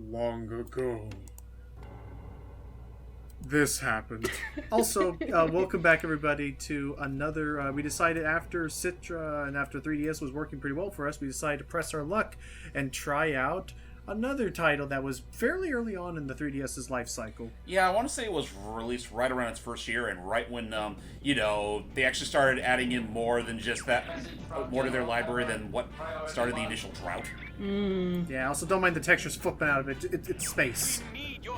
Long ago, this happened. Also, welcome back everybody to another, we decided after Citra and after 3DS was working pretty well for us, we decided to press our luck and try out another title that was fairly early on in the 3DS's life cycle. Yeah, I want to say it was released right around its first year, and right when, they actually started adding in more than just that, more to their library than what started the initial drought. Yeah, also don't mind the textures flipping out of it. It's space.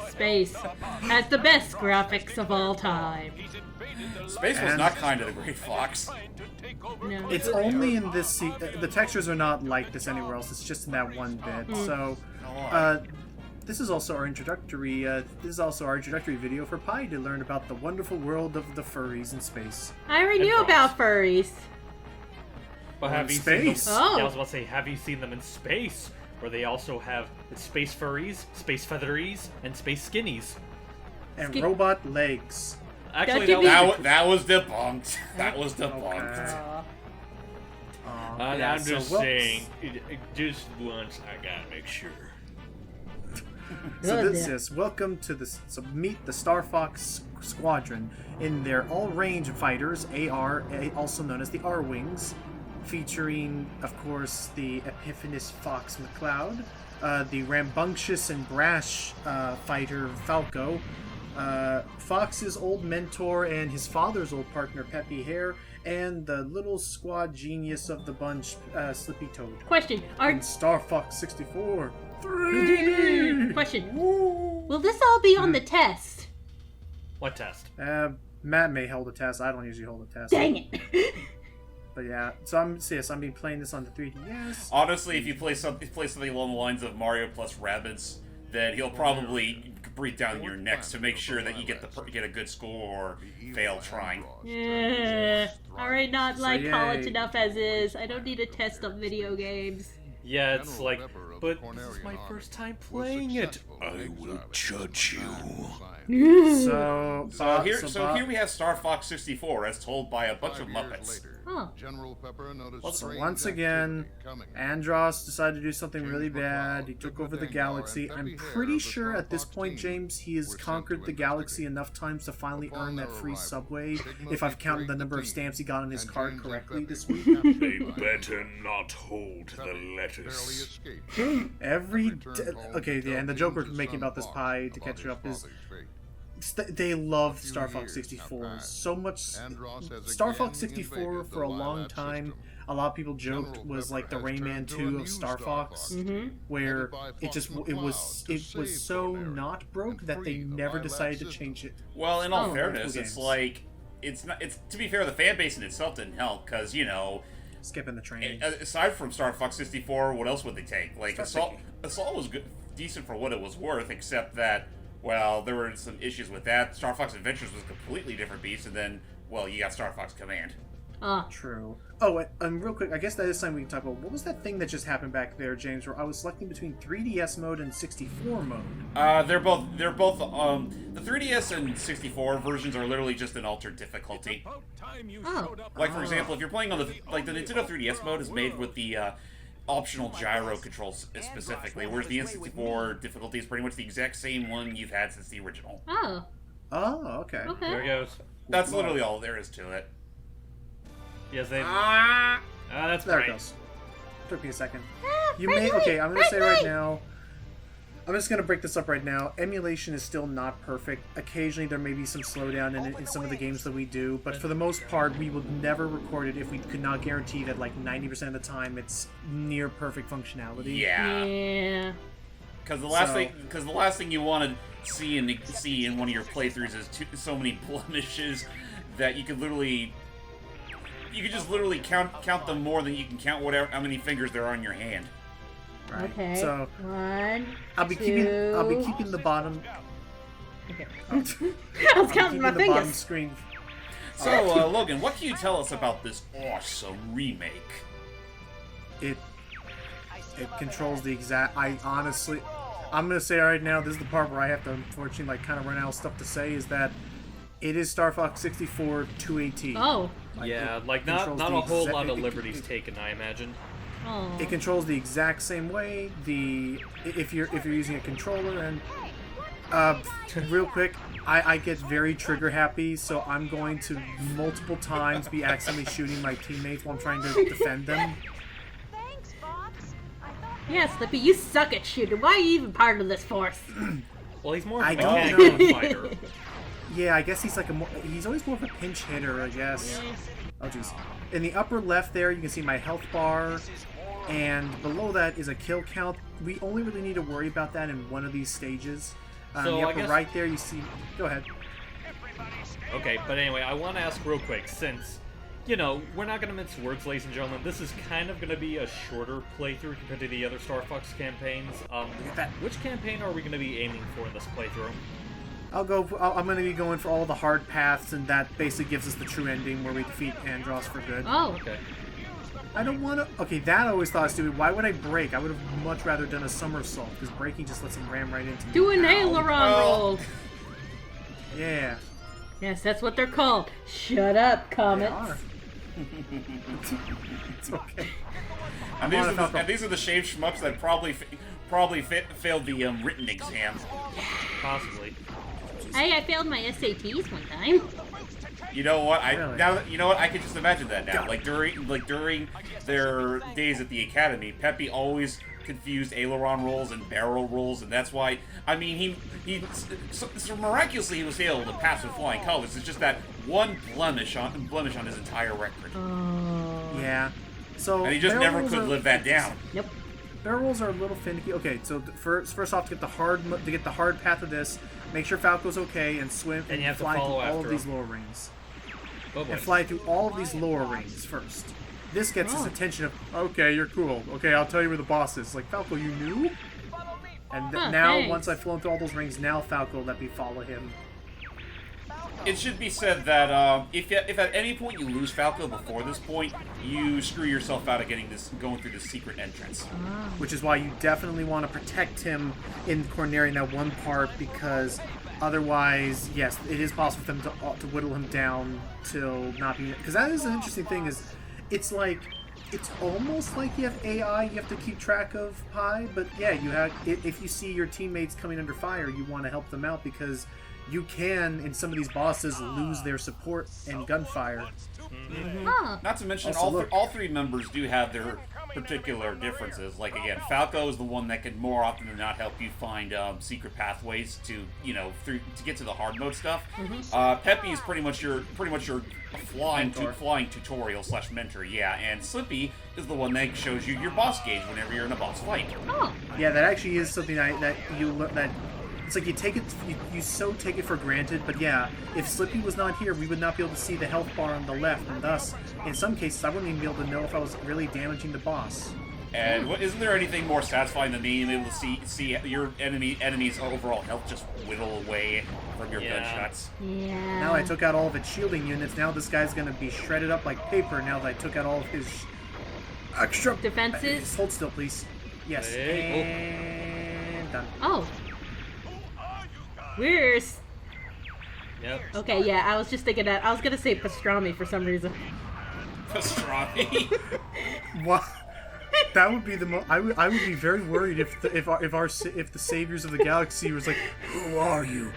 Space has the best graphics of all time. Space was not kind to the Great Fox. No. It's only in this the textures are not like this anywhere else. It's just in that one bit. So, this is also our introductory. Video for Pi to learn about the wonderful world of the furries in space. I already knew about furries. But have you space? seen them? Oh. Yeah, I was about to say, have you seen them in space? Where they also have space furries, space featheries, and space skinnies. And robot legs. Actually, that was debunked. That was debunked. Okay. I'm just saying, just once I gotta make sure. So this is welcome to meet the Star Fox Squadron in their all-range fighters, AR, also known as the R-Wings, featuring, of course, the Epiphanous Fox McCloud, the rambunctious and brash fighter Falco, Fox's old mentor and his father's old partner Peppy Hare, and the little squad genius of the bunch, Slippy Toad. Question: And Star Fox 64. 3D! Question: will this all be on the test? What test? Matt may hold a test. I don't usually hold a test. Dang it! But yeah, so I'm been playing this on the 3DS. Honestly, if you play something along the lines of Mario plus Rabbids, then he'll probably breathe down your necks to make sure that you get a good score or fail trying. Yeah, already not like yay. college enough as is. I don't need a test of video games. Yeah, it's like, but this is my first time playing it. I will judge you. So Here we have Star Fox 64 as told by a bunch of Muppets. Huh. So once again, Andros decided to do something really bad. He took over the galaxy. I'm pretty sure at this point, James, he has conquered the galaxy enough times to finally earn that free subway, if I've counted the number of stamps he got on his card correctly this week. They better not hold the lettuce. Okay, yeah, and the joke we're making about this pie to catch you up is they love Star Fox 64 so much. Star Fox 64 for a long time, a lot of people joked was like the Rayman 2 of Star Fox, where it was so not broke that they never decided to change it. Well, in all fairness, it's to be fair, the fan base in itself didn't help because Skipping the train. Aside from Star Fox 64, what else would they take? Like Assault was good, decent for what it was worth, except that, well, there were some issues with that. Star Fox Adventures was a completely different beast, and then, well, you got Star Fox Command. True. Oh, real quick, I guess that is something we can talk about. What was that thing that just happened back there, James, where I was selecting between 3DS mode and 64 mode? They're both, the 3DS and 64 versions are literally just an altered difficulty. Like, for example, if you're playing on the Nintendo 3DS mode is made with the, optional gyro controls specifically, whereas the N64 difficulty is pretty much the exact same one you've had since the original. Oh, okay. There it goes. That's literally all there is to it. Yes, they. That's There great. it goes. Took me a second. Okay, I'm gonna say right now. I'm just gonna break this up right now. Emulation is still not perfect. Occasionally there may be some slowdown in some of the games that we do, but for the most part, we would never record it if we could not guarantee that like 90% of the time it's near perfect functionality. yeah. Because the last thing you want to see in one of your playthroughs is so many blemishes that you could just literally count them more than you can count how many fingers there are on your hand. Right. Okay. So I'll be keeping the bottom. Okay. I was counting my the bottom fingers. screen. So, Logan, what can you tell us about this awesome remake? It controls the exact. I'm gonna say right now, this is the part where I have to unfortunately kind of run out of stuff to say. Is that it is Star Fox 64 218. Oh. Yeah, not a whole lot of liberties taken, I imagine. Oh. It controls the exact same way. If you're using a controller, and real quick, I get very trigger happy, so I'm going to multiple times be accidentally shooting my teammates while I'm trying to defend them. Yeah, Slippy, you suck at shooting. Why are you even part of this force? Well, he's more of a I don't mechanical fighter. Yeah, I guess he's he's always more of a pinch hitter, I guess. Oh jeez. In the upper left there, you can see my health bar, and below that is a kill count. We only really need to worry about that in one of these stages. So the I upper guess... right there, you see. Go ahead. Okay, but anyway, I want to ask real quick, since, you know, we're not going to mince words, ladies and gentlemen. This is kind of going to be a shorter playthrough compared to the other Star Fox campaigns. Which campaign are we going to be aiming for in this playthrough? I'm going to be going for all the hard paths, and that basically gives us the true ending where we defeat Andros for good. Oh. Okay. I don't want to... Okay, that I always thought was stupid. Why would I break? I would have much rather done a somersault, because breaking just lets him ram right into me. Do an Ow. aileron roll. Yeah. Yes, that's what they're called. Shut up, They Comets. are. It's okay. And these are the shaved schmucks that probably failed the written exam. Possibly. Hey, I failed my SATs one time. You know what? Really? You know what? I can just imagine that now. Like during their days at the academy, Peppy always confused aileron rolls and barrel rolls, and that's why. I mean, so miraculously he was able to pass with flying colors. It's just that one blemish on his entire record, Yeah. So and he just never could live that down. Yep. Barrel rolls are a little finicky. Okay, so first off, to get the hard path of this, make sure Falco's okay and swim And you have to fly through follow all of after these him. lower rings. Oh boy. And fly through all of these lower rings first. This gets his attention of, okay, you're cool. Okay, I'll tell you where the boss is. Like, Falco, you knew? And now, thanks. once I've flown through all those rings, now Falco let me follow him. It should be said that if at any point you lose Falco before this point, you screw yourself out of going through the secret entrance. Which is why you definitely want to protect him in Corneria in that one part, because otherwise, yes, it is possible for them to whittle him down till not being... Because that is an interesting thing, is it's like... It's almost like you have AI you have to keep track of, Pi, but yeah, you have. If you see your teammates coming under fire, you want to help them out, because you can, in some of these bosses, lose their support and gunfire. Not to mention, Also, all three members do have their particular differences. Like, again, Falco is the one that can more often than not help you find secret pathways to get to the hard mode stuff. Peppy is pretty much your flying tutorial / mentor, yeah. And Slippy is the one that shows you your boss gauge whenever you're in a boss fight. Oh. Yeah, that actually is something that you learn. That it's like you take it, you so take it for granted. But yeah, if Slippy was not here, we would not be able to see the health bar on the left, and thus, in some cases, I wouldn't even be able to know if I was really damaging the boss. And isn't there anything more satisfying than being able to see your enemy's overall health just whittle away from your gunshots? Yeah. Now I took out all of its shielding units. Now this guy's gonna be shredded up like paper. Now that I took out all of his extra defenses. Hold still, please. Yes. Hey. And done. Oh. Weird. Yep. Okay, yeah, I was just thinking that. I was gonna say pastrami for some reason. Pastrami. What? That would be the most. I would be very worried if the saviors of the galaxy was like, "Who are you?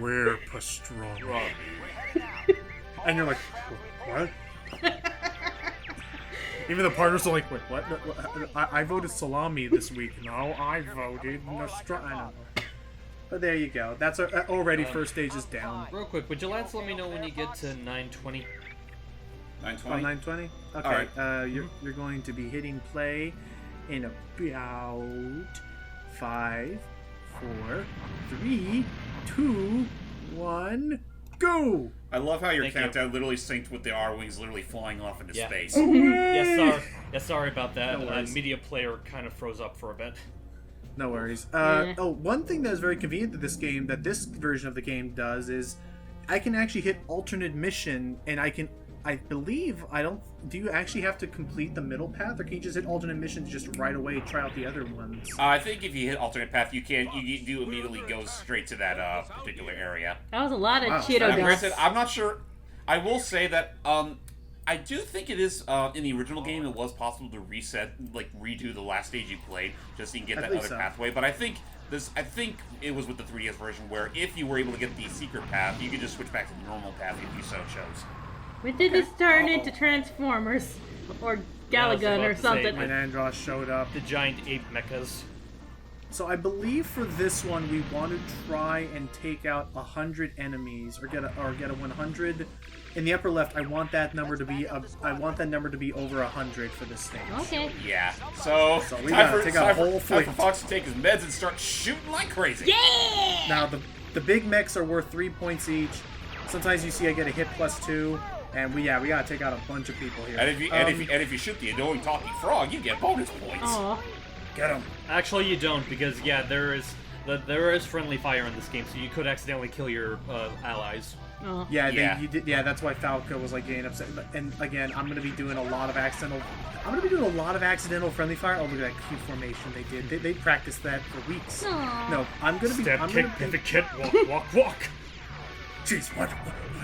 We're pastrami." And you're like, "What?" Even the partners are like, "Wait, what? I voted salami this week. No, I voted pastrami." I don't know. But there you go. That's already first stage is down. Real quick, would you lads let me know when you get to 920? 920? 920? Okay. All right. You're going to be hitting play in about 5, 4, 3, 2, 1, go! I love how your Thank you. countdown literally synced with the R-Wings literally flying off into space. Sorry about that. No worries. Media player kind of froze up for a bit. No worries. Yeah. Oh, one thing that is very convenient to this game, that this version of the game does, is I can actually hit alternate mission, and I believe, do you actually have to complete the middle path, or can you just hit alternate missions just right away and try out the other ones? I think if you hit alternate path, you do immediately go straight to that particular area. That was a lot of Wow. Cheeto Now, dust. granted, I'm not sure. I will say that I do think it is in the original game. It was possible to redo the last stage you played, just so you can get that other pathway. But I think it was with the 3DS version where if you were able to get the secret path, you could just switch back to the normal path if you so chose. When did this turn into Transformers or Galagun or something? When Andros showed up, the giant ape mechas. So I believe for this one we want to try and take out 100 enemies, or get a 100. In the upper left, I want that number to be over 100 for this stage. Okay. Yeah. So we gotta take out a whole fleet. Time for Fox to take his meds and start shooting like crazy. Yeah. Now the big mechs are worth 3 points each. Sometimes you see I get a hit +2, and we gotta take out a bunch of people here. And if you shoot the annoying talking frog, you get bonus points. Aw. Get him. Actually, you don't, because there is friendly fire in this game, so you could accidentally kill your allies. Oh. Yeah, you did. Yeah, that's why Falco was like getting upset. And again, I'm gonna be doing a lot of accidental friendly fire. Oh, look at that cute formation they did. They practiced that for weeks. Aww. No, I'm gonna be. Step, kick, pivot, kick, walk. Jeez, why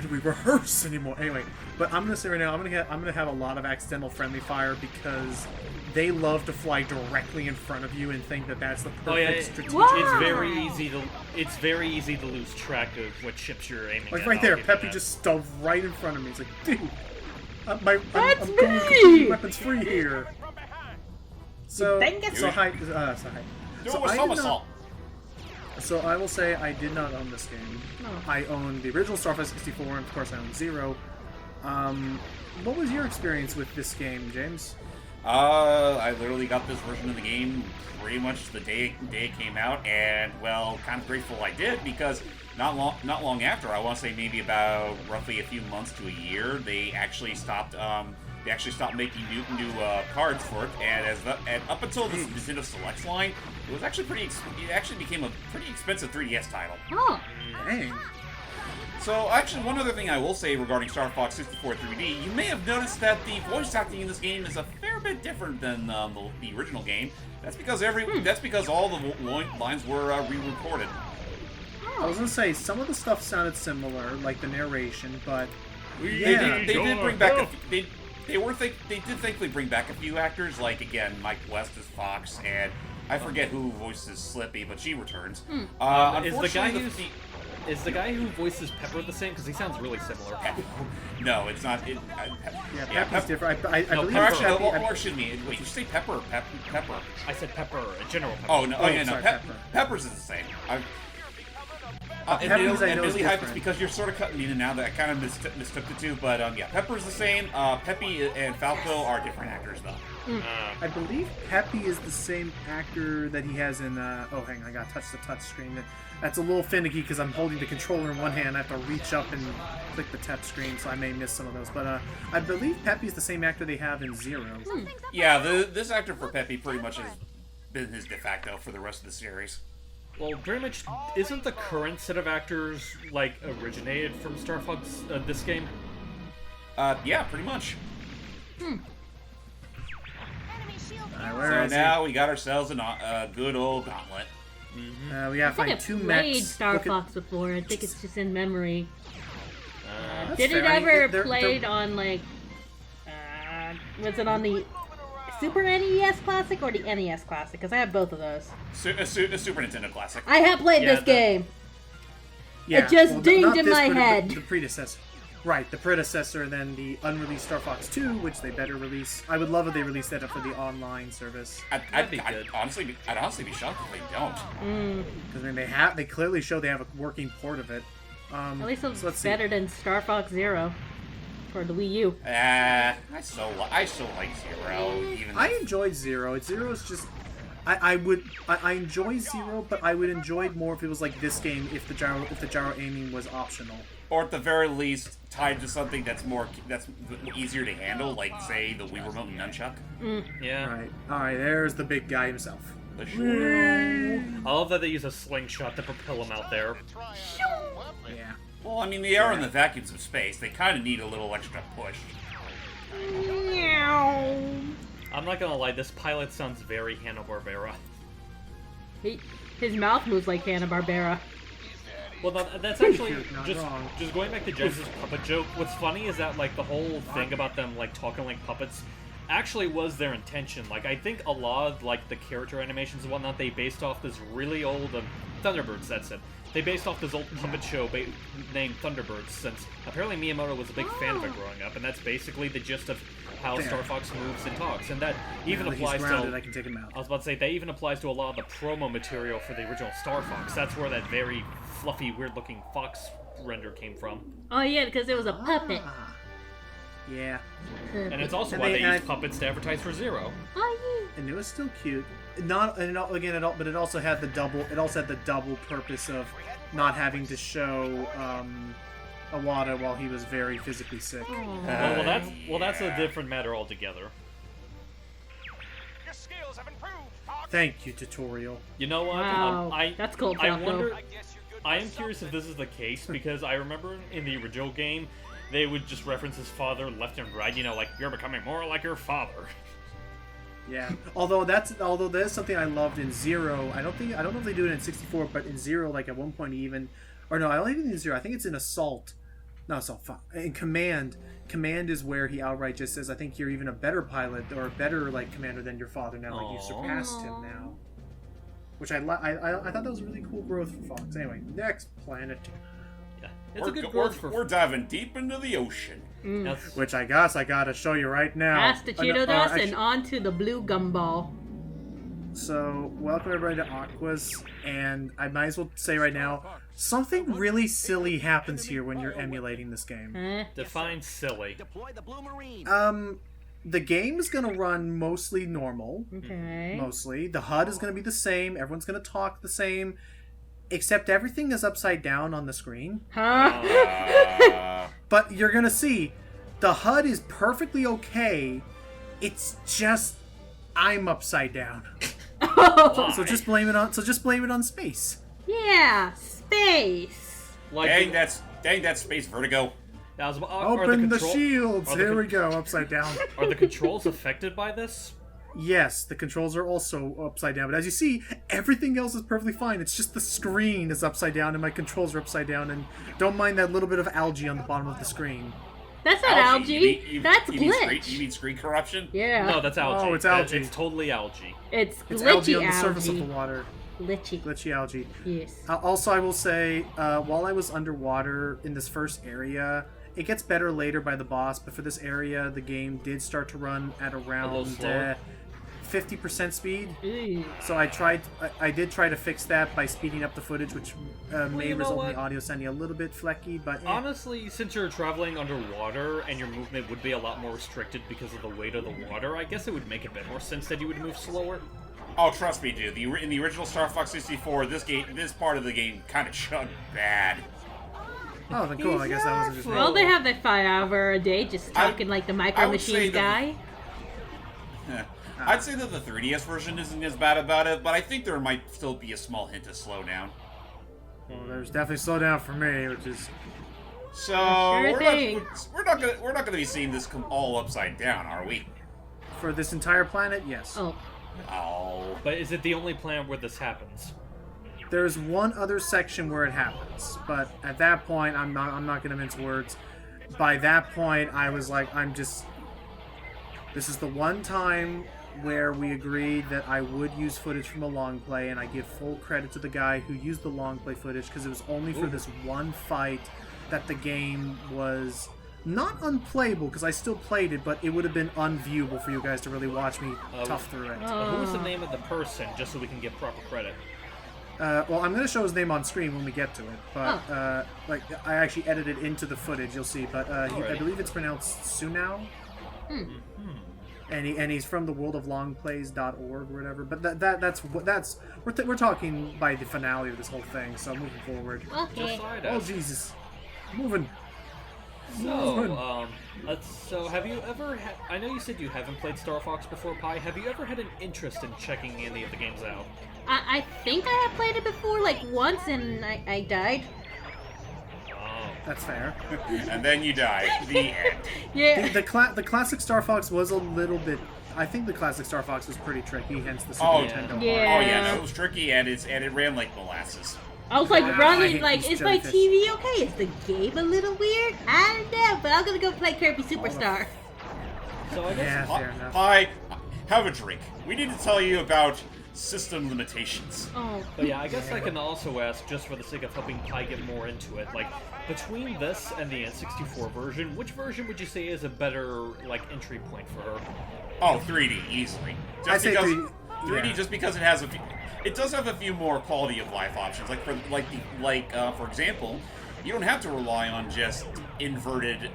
do we rehearse anymore? Anyway, but I'm gonna say right now, I'm gonna have a lot of accidental friendly fire because they love to fly directly in front of you and think that that's the perfect strategic. It's very easy to lose track of what ships you're aiming at. Like right there, Peppy just stove right in front of me. It's like, dude, I'm going completely weapons free here. So hi. Do it with somersault. So I will say I did not own this game. Oh. I owned the original Star Fox 64, and of course I own Zero. What was your experience with this game, James? I literally got this version of the game pretty much the day it came out, and well, kind of grateful I did, because not long after, I want to say maybe about roughly a few months to a year, they actually stopped making new cards for it, and up until the Nintendo Selects line, it actually became a pretty expensive 3DS title. Oh. Dang. So, actually, one other thing I will say regarding Star Fox 64 3D, you may have noticed that the voice acting in this game is a fair bit different than the original game. That's because all the lines were re-recorded. I was gonna say some of the stuff sounded similar, like the narration, but they did bring back they did thankfully bring back a few actors, like again Mike West as Fox, and I forget who voices Slippy, but she returns. Is the guy who voices Pepper the same? Because he sounds really similar. No, it's not. Pepper's different. I believe. Excuse me. Wait, did you say Pepper or Pepper? I said Pepper, General Pepper. Oh no! Pepper. Pepper's is the same. Admittedly, it's because you're sort of cutting in and out that I kind of mistook the two, but yeah, Pepper's the same. Peppy and Falco are different actors, though. I believe Peppy is the same actor that he has in. Oh, hang on, I gotta touch the touch screen. That's a little finicky because I'm holding the controller in one hand. I have to reach up and click the touch screen, so I may miss some of those. But I believe Peppy is the same actor they have in Zero. Yeah, this actor for Peppy pretty much has been his de facto for the rest of the series. Well, pretty much, isn't the current set of actors, like, originated from Star Fox, this game? Yeah, pretty much. So now we got ourselves a good old gauntlet. We gotta find two mechs. I played Star Fox before. I think it's just in memory. Did it fair. ever played on, like, was it on the Super NES Classic or the NES Classic? Because I have both of those. A Super Nintendo Classic. I have played this game. Yeah, it just dinged in my head. The predecessor. Right, the predecessor, and then the unreleased Star Fox 2, which they better release. I would love if they released that for the online service. I'd honestly be shocked if they don't. Because I mean, they clearly show they have a working port of it. At least it's better than Star Fox Zero for the Wii U. I still like Zero. I enjoyed Zero. Zero's just. I enjoy Zero, but I would enjoy it more if it was like this game, if the gyro aiming was optional. Or at the very least, tied to something that's easier to handle, like say the Wii Remote and Nunchuck. Yeah. All right. There's the big guy himself. I love that they use a slingshot to propel him out there. Yeah. Well, I mean, they are in the vacuums of space. They kind of need a little extra push. I'm not gonna lie, this pilot sounds very Hanna-Barbera. His mouth moves like Hanna-Barbera. Well, that's actually You're not just wrong. going back to Jazz's puppet joke. What's funny is that like the whole thing about them like talking like puppets actually was their intention. Like I think a lot of like the character animations and whatnot they based off this really old Thunderbirds. That's it. They based off this old puppet show named Thunderbirds, since apparently Miyamoto was a big fan of it growing up, and that's basically the gist of how Star Fox moves and talks, and that even applies to. I can take him out. I was about to say that even applies to a lot of the promo material for the original Star Fox. That's where that very fluffy, weird-looking fox render came from. Oh yeah, because it was a puppet. Yeah. And it's also why they use puppets to advertise for Zero. Oh And it was still cute. But it also had the double. It also had the double purpose of not having to show Iwata while he was very physically sick. yeah. Well, that's a different matter altogether. Your skills have improved, Fox. Thank you, tutorial. You know what? Wow, that's cold, I Falco. wonder. I guess you're good I for am curious if something. this is the case because I remember in the original game they would just reference his father left and right. You know, like you're becoming more like your father. Yeah. Although that's something I loved in Zero. I don't know if they do it in 64, but in Zero, like at one point even, or no, I don't even think in Zero. I think it's in Assault. No, Assault. In Command. Command is where he outright just says, "I think you're even a better pilot or a better like commander than your father now. Like you surpassed him now." Which I thought that was a really cool growth for Fox. Anyway, next planet. Yeah, it's a good growth for. We're diving deep into the ocean. That's- Which I guess I gotta show you right now. Past the Cheeto dust actually- and onto the blue gumball. So, welcome everybody to Aquas, and I might as well say right now, something really silly happens here when you're emulating this game. Define silly. Deploy the Blue Marine. The game is gonna run mostly normal. Okay. Mostly. The HUD is gonna be the same, everyone's gonna talk the same, except everything is upside down on the screen. Huh? But you're gonna see, the HUD is perfectly okay, it's just, I'm upside down. So just blame it on space. Yeah, space. Like Dang that space vertigo. Open the shields. Here we go, upside down. Are the controls affected by this? Yes, the controls are also upside down, but as you see, everything else is perfectly fine. It's just the screen is upside down and my controls are upside down, and don't mind that little bit of algae on the bottom of the screen. That's not algae. That's you mean glitch. you mean screen corruption? Yeah. No, that's algae. Oh, it's algae. It's totally algae. It's It's glitchy algae on the surface of the water. Glitchy. Glitchy algae. Yes. Also, I will say, while I was underwater in this first area, it gets better later by the boss, but for this area, the game did start to run at around slower? 50% speed. Ooh. So I did try to fix that by speeding up the footage, which may you know result in what? the audio sounding a little bit flecky, but Honestly, since you're traveling underwater and your movement would be a lot more restricted because of the weight of the water, I guess it would make a bit more sense that you would move slower. Oh, trust me, dude. In the original Star Fox 64, this part of the game kind of chugged bad. oh, then cool. I guess that wasn't just me. Well, they have that 5 hour a day just talking like the Micro I would say Machines that- guy. I'd say that the 3DS version isn't as bad about it, but I think there might still be a small hint of slowdown. Well, there's definitely slowdown for me, which is So Sure thing. we're not gonna be seeing this come all upside down, are we? for this entire planet. Yes. Oh. Oh, But is it the only planet where this happens? There's one other section where it happens, but at that point, I'm not gonna mince words. By that point, I was like, this is the one time where we agreed that I would use footage from a long play, and I give full credit to the guy who used the long play footage, because it was only for this one fight that the game was not unplayable, because I still played it, but it would have been unviewable for you guys to really watch me tough through it. Who was the name of the person, just so we can give proper credit? Well, I'm going to show his name on screen when we get to it, but like I actually edited into the footage, you'll see. But I believe it's pronounced Sunao, and he's from the worldoflongplays.org or whatever. But we're talking by the finale of this whole thing, so moving forward. Okay. Decide Oh us. Jesus, moving. So have you ever I know you said you haven't played Star Fox before, Pi. Have you ever had an interest in checking any of the games out? I think I have played it before, like once, and I died. Oh. That's fair. and then you die. The end. Yeah. The classic Star Fox was a little bit. I think the classic Star Fox was pretty tricky, hence the Super Oh, Nintendo. Yeah. Oh yeah, no, it was tricky and it ran like molasses. I was like I running, hate like, these is my jellyfish. TV okay? Is the game a little weird? I don't know, but I'm gonna go play Kirby Superstar. So I guess Yeah, fair enough. Hi, have a drink. We need to tell you about system limitations. Oh. But yeah, I guess I can also ask, just for the sake of helping Pi get more into it, like, between this and the N64 version, which version would you say is a better, like, entry point for her? Oh, 3D, easily. I Just say because 3D, 3D, yeah. just because it has a few, it does have a few more quality of life options. Like for example, you don't have to rely on just inverted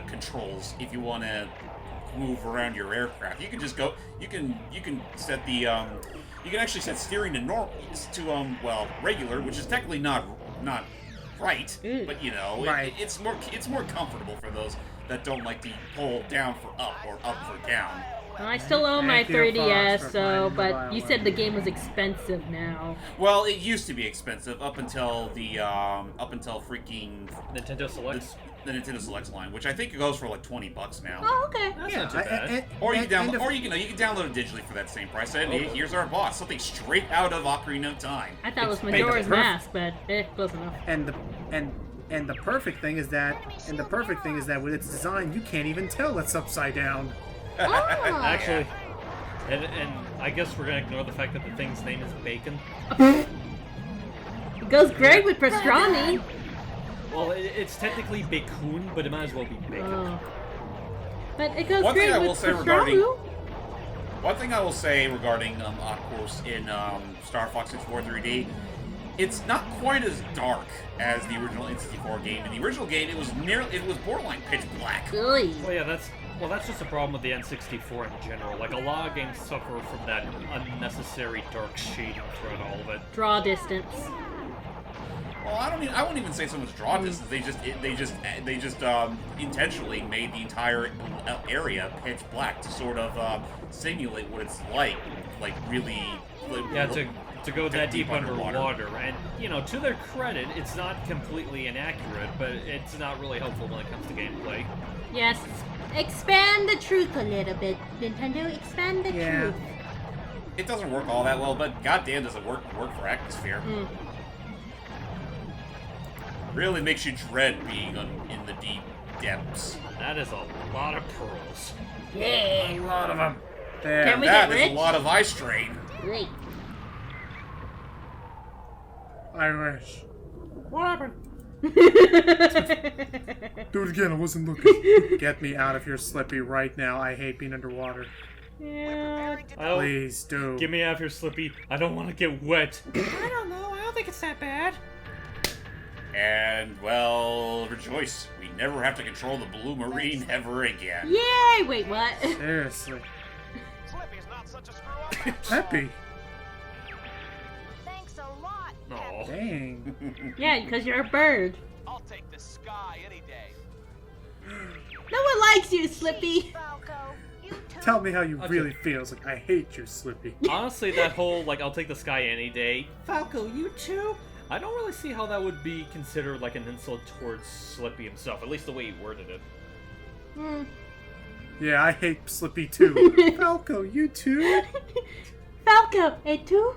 controls if you want to move around your aircraft. You can just go. You can set the you can actually set steering to regular, which is technically not right, but you know, Right. it's more comfortable for those that don't like to pull down for up or up for down. Well, I still own my Thank you, Fox, 3DS, for so, playing but Mobile you said the Legends. game was expensive now. Well, it used to be expensive up until freaking Nintendo Selects? the Nintendo Selects line, which I think it goes for like $20 now. Oh, okay. That's Yeah, not too bad. Or you can and download, if- or you can download it digitally for that same price. And Okay. here's our boss, something straight out of Ocarina of Time. I thought it was It's- Majora's and the perf- Mask, but close enough. And the perfect thing is that with its design, you can't even tell it's upside down. Oh. Actually, and I guess we're gonna ignore the fact that the thing's name is Bacon. It goes great with pastrami. Well, it's technically Bacon, but it might as well be Bacon. Oh. But it goes One thing great I with will say regarding- pastrami. One thing I will say regarding of course, in Star Fox 64 3D, it's not quite as dark as the original N64 game. In the original game, it was borderline pitch black. Ugh. Well, that's just a problem with the N64 in general. Like, a lot of games suffer from that unnecessary dark shading throughout all of it. Draw distance. Well, I wouldn't even say so much draw distance. They just intentionally made the entire area pitch black to sort of simulate what it's like really. Yeah, to go that deep underwater. And, you know, to their credit, it's not completely inaccurate, but it's not really helpful when it comes to gameplay. Yes. Expand the truth a little bit, Nintendo. Expand the Yeah. truth. It doesn't work all that well, but goddamn, does it work for atmosphere? Really makes you dread being in the deep depths. That is a lot of pearls. Yeah. A lot of them. There. Can we That get is rich? a lot of eye strain. Great. I wish. What happened? Do it again. I wasn't looking. Get me out of here, Slippy, right now. I hate being underwater. Yeah. Please do. Get me out of here, Slippy. I don't want to get wet. I don't know. I don't think it's that bad. And, well, rejoice. We never have to control the Blue Marine ever again. Yay! Wait, what? Seriously. Slippy's not such a screw up. Happy. Thanks a lot. No. Dang. Yeah, because you're a bird. I'll take the sky any day. No one likes you, Slippy. Falco, you too. Tell me how you Okay. really feel. It's like, I hate you, Slippy. Honestly, that whole, like, I'll take the sky any day. Falco, you too? I don't really see how that would be considered like an insult towards Slippy himself, at least the way he worded it. Hmm. Yeah, I hate Slippy too. Falco, you too? Falco, et tu?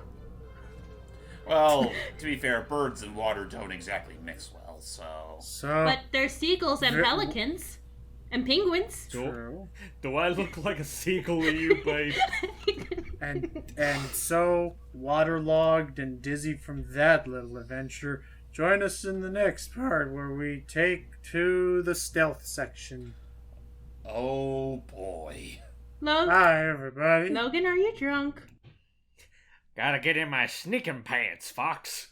Well, to be fair, birds and water don't exactly mix well, so... So, But there's seagulls and Ver- pelicans. And penguins. true. Do I look like a seagull to you, babe? And so, waterlogged and dizzy from that little adventure, join us in the next part where we take to the stealth section. Oh, boy. Bye, everybody. Logan, are you drunk? Gotta get in my sneaking pants, Fox.